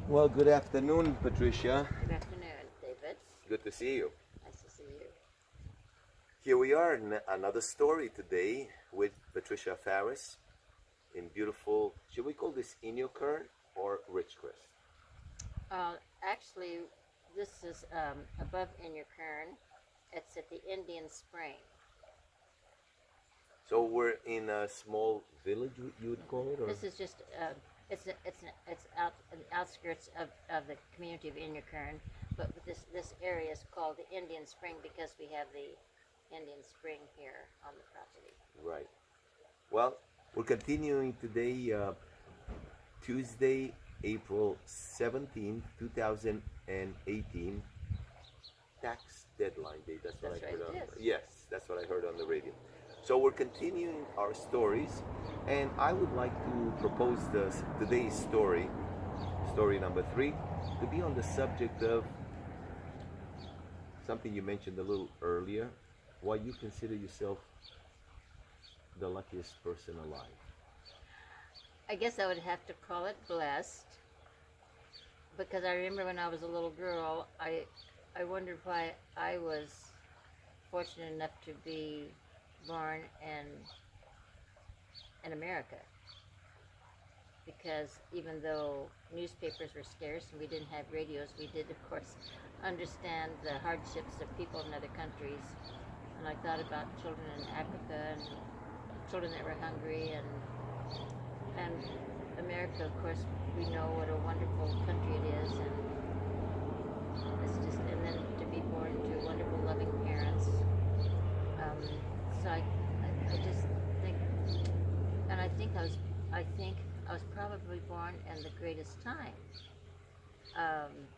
Well, good afternoon, Patricia. Good afternoon, David. Good to see you. Nice to see you. Here we are in another story today with Patricia Farris in beautiful, should we call this Inyokern or Ridgecrest? Actually, this is above Inyokern. It's at the Indian Spring. So we're in a small village, you would call it? Or? This is just it's out in the outskirts of the community of Inyokern, but this area is called the Indian Spring because we have the Indian Spring here on the property. Right. Well, we're continuing today, Tuesday, April 17th, 2018, tax deadline day. That's what I heard on. Yes, that's what I heard on the radio. So we're continuing our stories, and I would like to propose today's story, story number 3, to be on the subject of something you mentioned a little earlier, why you consider yourself the luckiest person alive. I guess I would have to call it blessed, because I remember when I was a little girl, I wondered why I was fortunate enough to be born in America, because even though newspapers were scarce and we didn't have radios, we did, of course, understand the hardships of people in other countries. And I thought about children in Africa and children that were hungry, and America, of course, we know what a wonderful country it is, and it's just, and then to be born to wonderful, loving parents. So I just think, and I think I was probably born in the greatest time.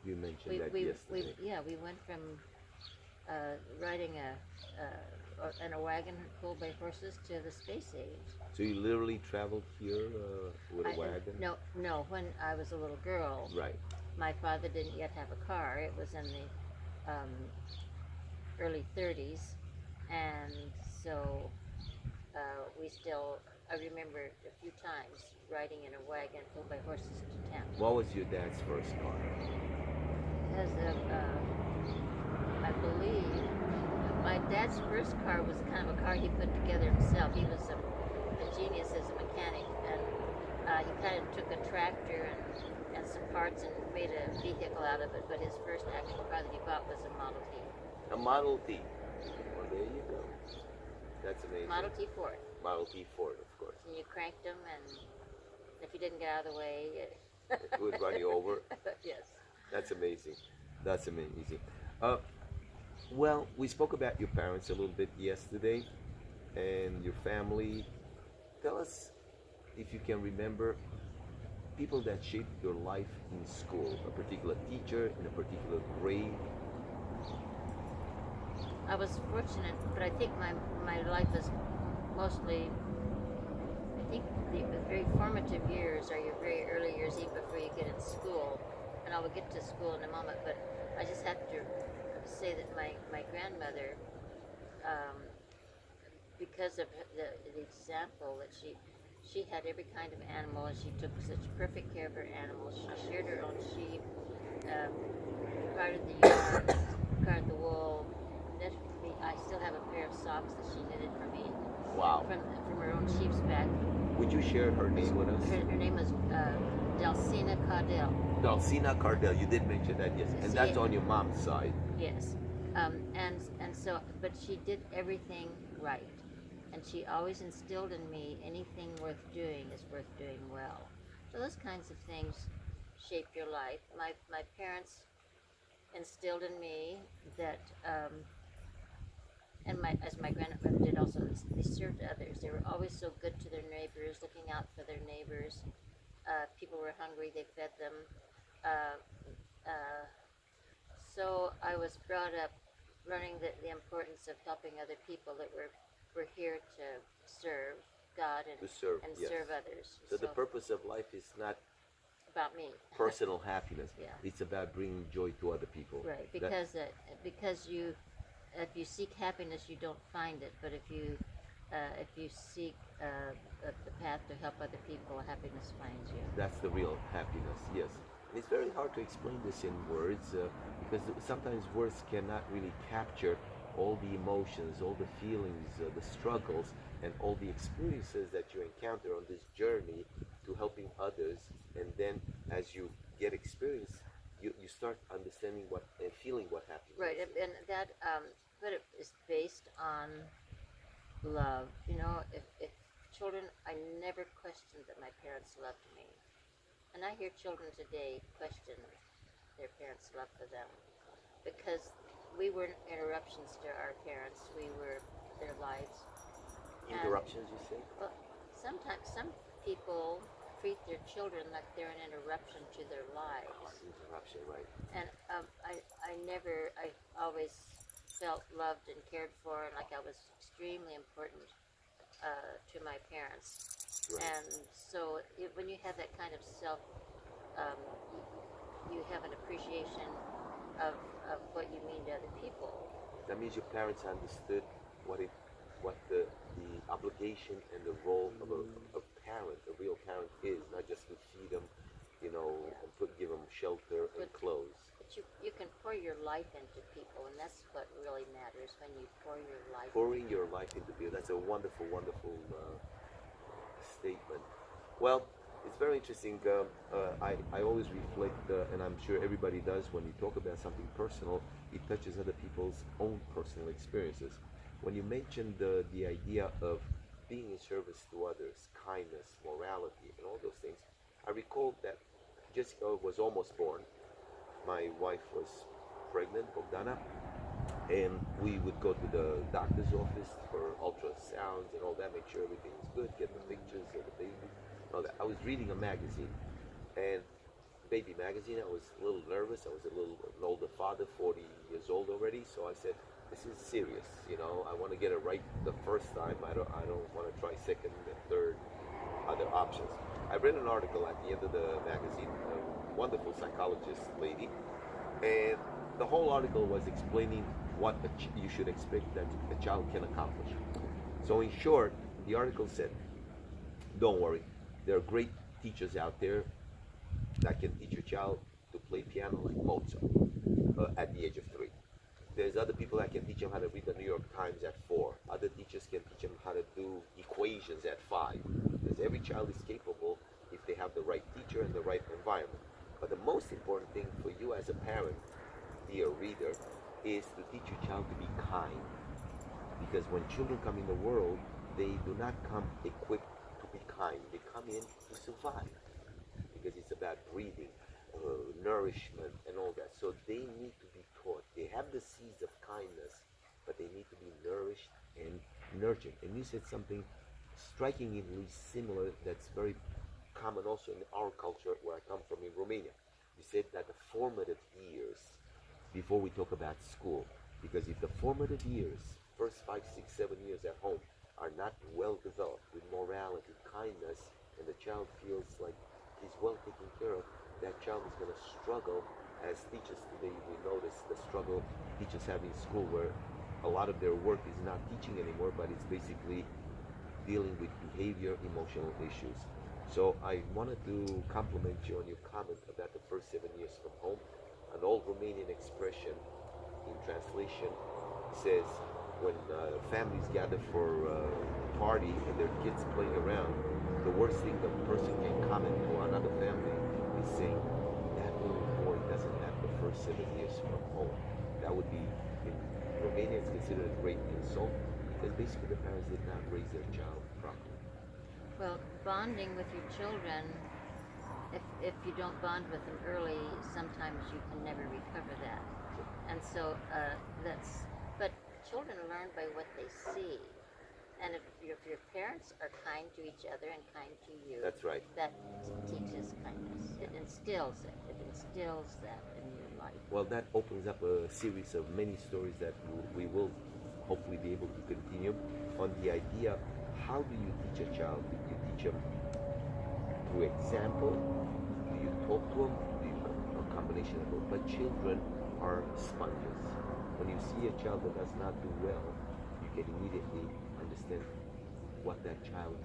You mentioned that yesterday. We went from riding in a wagon pulled by horses to the space age. So you literally traveled here with a wagon? No. When I was a little girl, right. My father didn't yet have a car. It was in the early 30s, and so I remember a few times riding in a wagon pulled by horses to town. What was your dad's first car? I believe my dad's first car was kind of a car he put together himself. He was a genius as a mechanic, and he kind of took a tractor and some parts and made a vehicle out of it, but his first actual car that he bought was a Model T. A Model T. Well, there you go. That's amazing. Model T Ford. Model T Ford, of course. And you cranked them, and if you didn't get out of the way, it would run you over. Yes. That's amazing. That's amazing. Well, we spoke about your parents a little bit yesterday, and your family. Tell us, if you can remember, people that shaped your life in school, a particular teacher in a particular grade. I was fortunate, but I think my life was mostly, I think the very formative years are your very early years, even before you get in school. And I will get to school in a moment, but I just have to say that my grandmother, because of the example that she had every kind of animal, and she took such perfect care of her animals. She sheared her own sheep, carded the yard, carded the wool. I still have a pair of socks that she knitted for me. Wow. From her own sheep's back. Would you share her name with us? Her name was Dulcina Cardell. Dulcina Cardell, you did mention that, yes. And that's on your mom's side. Yes. And so, but she did everything right. And she always instilled in me, anything worth doing is worth doing well. So those kinds of things shape your life. My parents instilled in me that, and as my grandmother did also, they served others. They were always so good to their neighbors, looking out for their neighbors. People were hungry, they fed them. So I was brought up learning the importance of helping other people, that we're here to serve God and serve others. So the purpose of life is not about me. Personal happiness. Yeah. It's about bringing joy to other people. Right, because if you seek happiness, you don't find it. But if you seek the path to help other people, happiness finds you. That's the real happiness. Yes. And it's very hard to explain this in words because sometimes words cannot really capture all the emotions, all the feelings, the struggles, and all the experiences that you encounter on this journey to helping others. And then as you get experience, you start understanding what and feeling what happens. Right, and that, but it is based on love. You know, if children, I never questioned that my parents loved me. And I hear children today question their parents' love for them because we were interruptions to our parents. We were their lives. Interruptions, you say? Well, sometimes some people treat their children like they're an interruption to their lives. Interruption, right? And I always felt loved and cared for, and like I was extremely important to my parents. Right. And so when you have that kind of self, um, you have an appreciation of what you mean to other people. That means your parents understood what the obligation and the role of a parent, a real parent, is, not just to feed them, you know, and give them shelter and clothes. But you can pour your life into people, and that's what really matters, when you pour your life. Pouring your life into people. That's a wonderful, wonderful statement. Well, it's very interesting. I always reflect, and I'm sure everybody does, when you talk about something personal, it touches other people's own personal experiences. When you mentioned the idea of being in service to others, kindness, morality, and all those things, I recall that Jessica was almost born. My wife was pregnant, Bogdana, and we would go to the doctor's office for ultrasounds and all that, make sure everything is good, get the pictures of the baby, all that. I was reading a magazine, and baby magazine. I was a little nervous. I was an older father, 40 years old already, so I said, this is serious, you know, I want to get it right the first time. I don't want to try second and third, other options. I read an article at the end of the magazine, a wonderful psychologist lady, and the whole article was explaining what you should expect that a child can accomplish. So in short, the article said, don't worry, there are great teachers out there that can teach your child to play piano like Mozart at the age of 3. There's other people that can teach them how to read the New York Times at 4. Other teachers can teach them how to do equations at 5. Because every child is capable if they have the right teacher and the right environment. But the most important thing for you as a parent, dear reader, is to teach your child to be kind. Because when children come in the world, they do not come equipped to be kind. They come in to survive. Because it's about breathing, nourishment, and all that. So they need to be taught. They have the seeds of kindness, but they need to be nourished and nurtured. And you said something strikingly similar that's very common also in our culture where I come from in Romania. You said that the formative years, before we talk about school, because if the formative years, first 5, 6, 7 years at home, are not well developed with morality, kindness, and the child feels like he's well taken care of, that child is going to struggle. As teachers today, we notice the struggle teachers have in school, where a lot of their work is not teaching anymore, but it's basically dealing with behavior, emotional issues. So I wanted to compliment you on your comment about the first 7 years from home. An old Romanian expression in translation says, when families gather for a party and their kids playing around, the worst thing the person can comment to another family is saying, that little boy doesn't have the first 7 years from home. That would be, in Romania, it's considered a great insult, because basically the parents did not raise their child properly. Well, bonding with your children, if you don't bond with them early, sometimes you can never recover that. And so but children learn by what they see. And if your parents are kind to each other and kind to you, That's right. That teaches kindness. It instills it. It instills that in your life. Well, that opens up a series of many stories that we will hopefully be able to continue on the idea, how do you teach a child? Do you teach them through example? Do you talk to them? Do you a combination of both? But children are sponges. When you see a child that does not do well, you can immediately understand what that child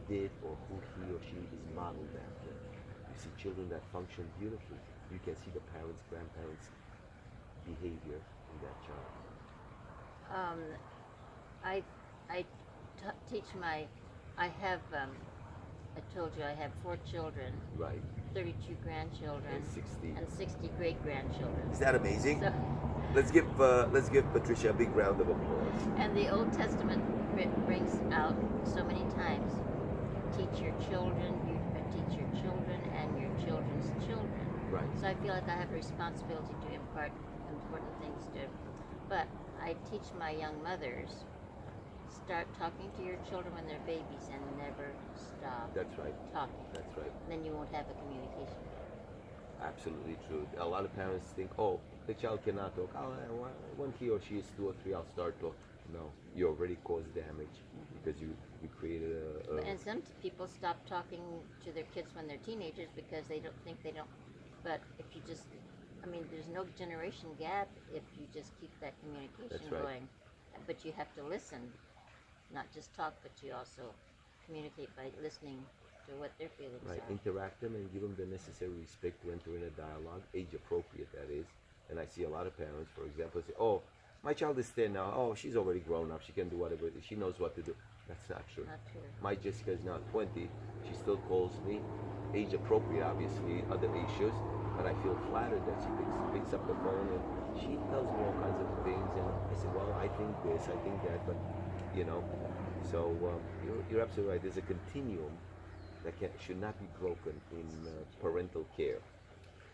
did or who he or she is modeled after. You see children that function beautifully. You can see the parents, grandparents' behavior in that child. Um, I teach my, I have, I told you I have 4 children, Right. 32 grandchildren, And 60. and 60 great grandchildren. Is that amazing? So, Let's give Patricia a big round of applause. and the Old Testament brings out so many times, teach your children, you teach your children and your children's children. Right. So I feel like I have a responsibility to impart important things to, but I teach my young mothers, start talking to your children when they're babies and never stop That's right. talking. That's right. Then you won't have a communication. Absolutely true. A lot of parents think, oh, the child cannot talk. Oh, when he or she is 2 or 3, I'll start talk. No, you already caused damage because you created a And some people stop talking to their kids when they're teenagers because they don't think they don't. But if you just, I mean, there's no generation gap if you just keep that communication That's right. going. But you have to listen, not just talk, but you also communicate by listening to what their feelings right. are. Interact them and give them the necessary respect to enter in a dialogue, age appropriate that is. And I see a lot of parents, for example, say, oh, my child is 10 now. Oh, she's already grown up. She can do whatever. She knows what to do. That's not true. Not true. My Jessica is now 20. She still calls me. Age appropriate, obviously, other issues. But I feel flattered that she picks up the phone and she tells me all kinds of things. And I say, well, I think this, I think that. But, you know, so you're absolutely right. There's a continuum that should not be broken in parental care.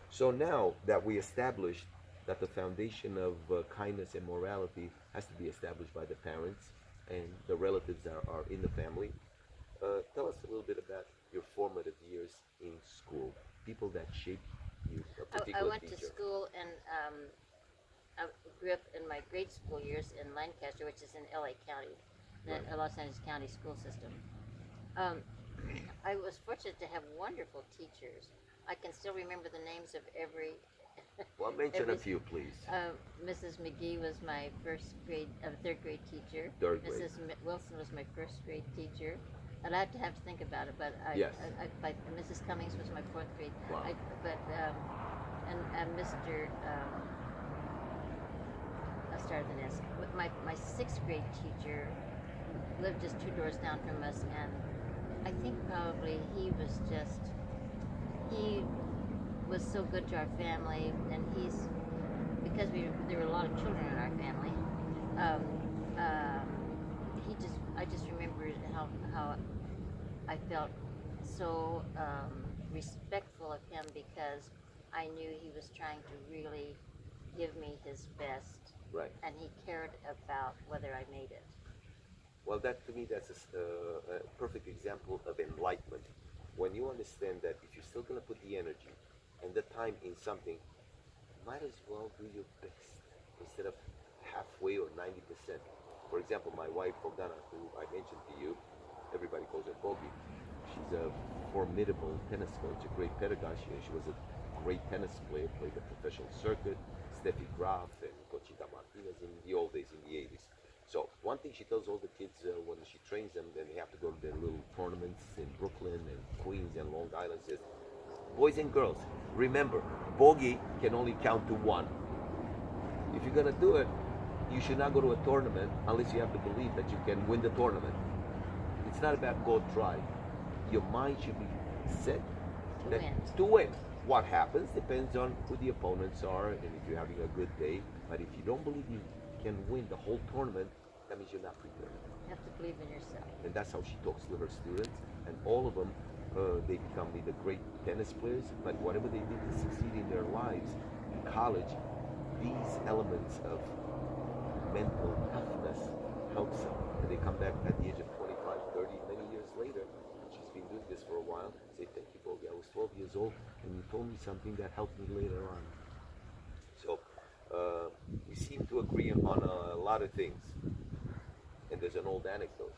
So now that we established that the foundation of kindness and morality has to be established by the parents and the relatives that are in the family. Tell us a little bit about your formative years in school, people that shaped you, a particular I went teacher. to school and I grew up in my grade school years in Lancaster, which is in LA County, the Right. Los Angeles County school system. I was fortunate to have wonderful teachers. I can still remember the names of every. Well, mention a every- few, please. Mrs. McGee was my third grade teacher. Third grade. Mrs. Wilson was my first grade teacher. And I have to think about it, but Yes. Mrs. Cummings was my 4th grade. Wow. And Mr. I started an S. My 6th grade teacher lived just 2 doors down from us, and I think probably he was so good to our family, and because there were a lot of children in our family. I just remembered how I felt so respectful of him because I knew he was trying to really give me his best, Right. and he cared about whether I made it. Well, that to me, that's a perfect example of enlightenment. When you understand that if you're still going to put the energy and the time in something, might as well do your best instead of halfway or 90%. For example, my wife, Bogdana, who I mentioned to you, everybody calls her Bogi. She's a formidable tennis coach, a great pedagogue. She was a great tennis player, played the professional circuit, Steffi Graf and Conchita Martinez in the old days, in the 80s. So one thing she tells all the kids when she trains them, then they have to go to their little tournaments in Brooklyn and Queens and Long Island, says, boys and girls, remember, bogey can only count to 1. If you're gonna do it, you should not go to a tournament unless you have the belief that you can win the tournament. It's not about go try. Your mind should be set to win. What happens depends on who the opponents are and if you're having a good day. But if you don't believe you can win the whole tournament, that means you're not prepared. You have to believe in yourself. And that's how she talks to her students. And all of them, they become either great tennis players, but whatever they did to succeed in their lives, in college, these elements of mental toughness helps them. And they come back at the age of 25, 30, many years later. She's been doing this for a while. Say, thank you, Bogi. I was 12 years old, and you told me something that helped me later on. So we seem to agree on a lot of things. And there's an old anecdote.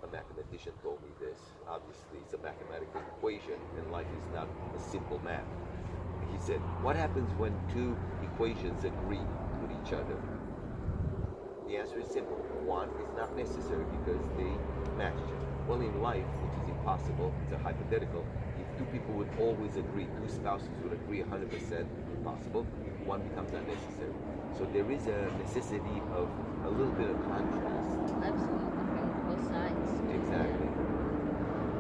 A mathematician told me this. Obviously, it's a mathematical equation, and life is not a simple math. He said, what happens when 2 equations agree with each other? The answer is simple. 1 is not necessary because they match each other. Well, in life, which is impossible, it's a hypothetical. If two people would always agree, two spouses would agree 100% impossible, one becomes unnecessary. So there is a necessity of a little bit of contrast. Absolutely, right. Both sides. Exactly.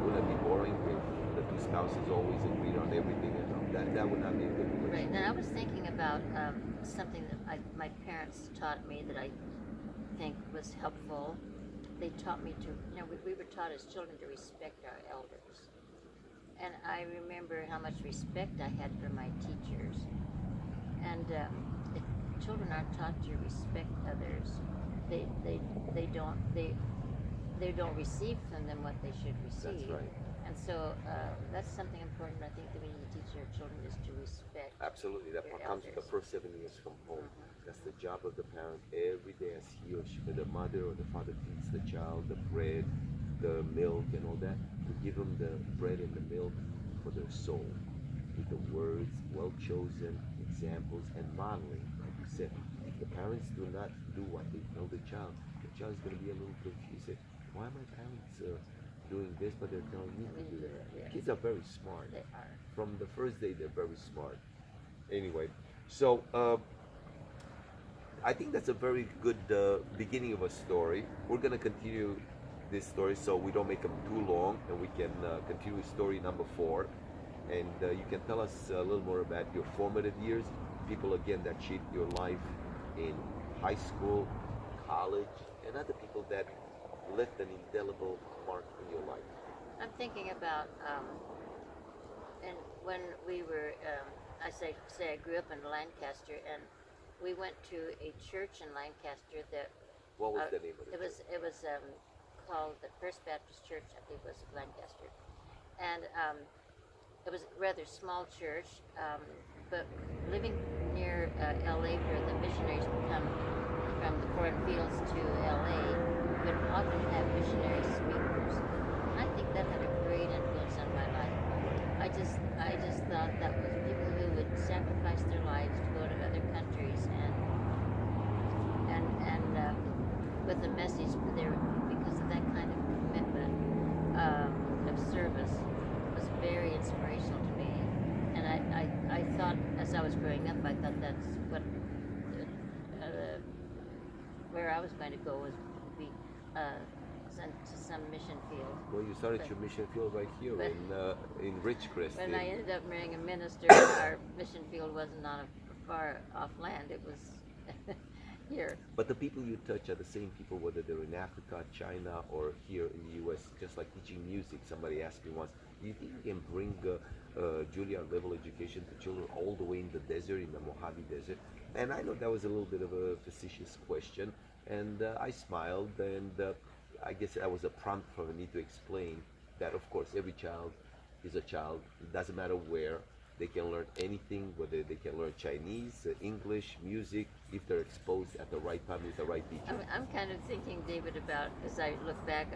Would it be boring if the two spouses always agreed on everything? And that would not be a good Right. relationship. And I was thinking about something that my parents taught me that I think was helpful. They taught me to, we were taught as children to respect our elders. And I remember how much respect I had for my teachers. And if children aren't taught to respect others, they don't receive from them what they should receive. That's right. And so that's something important I think that we need to teach our children is to respect. Absolutely. That your comes the elders. first 7 years from home. That's the job of the parent every day as he or she, the mother or the father feeds the child the bread, the milk and all that, to give them the bread and the milk for their soul with the words, well chosen examples and modeling. Like you said, if the parents do not do what they tell the child is going to be a little confused. Say, why are my parents doing this but they're telling me to do that? Yeah. Kids are very smart. They are. From the first day they're very smart. Anyway, so I think that's a very good beginning of a story. We're going to continue this story so we don't make them too long, and we can continue with story number 4. And you can tell us a little more about your formative years, people again that shaped your life in high school, college, and other people that left an indelible mark in your life. I'm thinking about, and when we were, I say I grew up in Lancaster, and we went to a church in Lancaster that What was the name of it? it was called the First Baptist Church, I think it was of Lancaster, and it was a rather small church, but living near LA where the missionaries would come from the foreign fields to LA, would often have missionary speakers. I think that had a great influence on my life. I just thought that was people who would sacrifice their lives to go to other countries and with a message there, because of that kind of commitment of service was very inspirational to me. And I thought as I was growing up, I thought that's what where I was going to go was to be sent to some mission field. Well, you started your mission field right here in Ridgecrest. When I ended up marrying a minister, our mission field wasn't on a far off land. It was here. But the people you touch are the same people, whether they're in Africa, China, or here in the U.S. Just like teaching music, somebody asked me once, do you think you can bring Juilliard level education to children all the way in the desert, in the Mojave Desert? And I know that was a little bit of a facetious question, and I smiled, and I guess that was a prompt for me to explain that, of course, every child is a child. It doesn't matter where. They can learn anything, whether they can learn Chinese, English, music, if they're exposed at the right time with the right teacher. I'm kind of thinking, David, about, as I look back,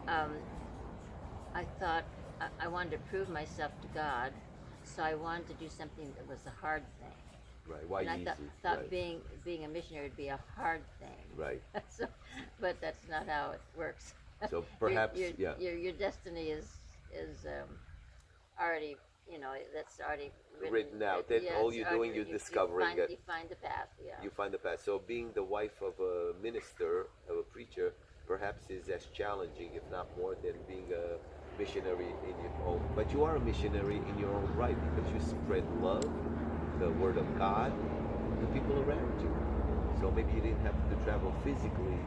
I thought I wanted to prove myself to God, so I wanted to do something that was a hard thing. Right, why And I easy? thought Right. being a missionary would be a hard thing. Right. So, but that's not how it works. So perhaps, your destiny is already, that's already written out. Then all you're doing, you're discovering it. You find the path, yeah. You find the path. So being the wife of a minister, of a preacher, perhaps is as challenging, if not more, than being a missionary in your own. But you are a missionary in your own right, because you spread love, the word of God, to people around you. So maybe you didn't have to travel physically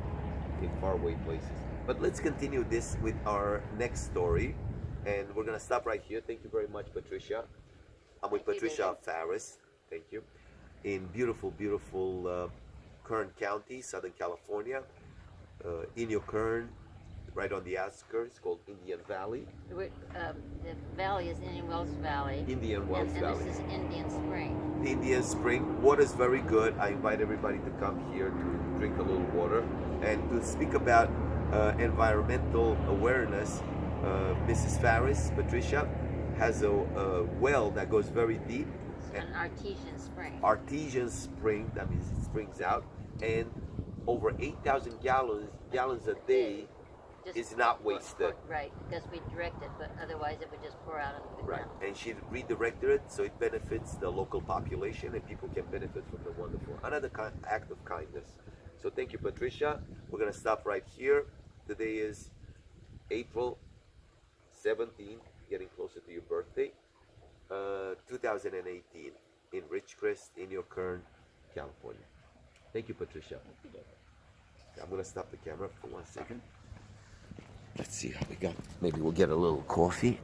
in faraway places. But let's continue this with our next story. And we're going to stop right here. Thank you very much, Patricia. I'm with Thank you, Patricia David. Farris. Thank you. In beautiful, beautiful Kern County, Southern California. Inyo Kern, right on the outskirts, called Indian Valley. The valley is Indian Wells Valley. Indian Wells and Valley. this is Indian Spring. Indian Spring. Water's very good. I invite everybody to come here to drink a little water and to speak about environmental awareness. Mrs. Farris, Patricia, has a well that goes very deep. It's an artesian spring. Artesian spring, that means it springs out, and over 8,000 gallons a day just is not wasted. Right, because we direct it, but otherwise it would just pour out into the Right, ground. and she redirected it so it benefits the local population and people can benefit from the wonderful. Another act of kindness. So thank you, Patricia. We're gonna stop right here. Today is April 17th, getting closer to your birthday, 2018, in Ridgecrest, in your Kern, California. Thank you, Patricia. I'm gonna stop the camera for 1 second. Let's see how we got. Maybe we'll get a little coffee.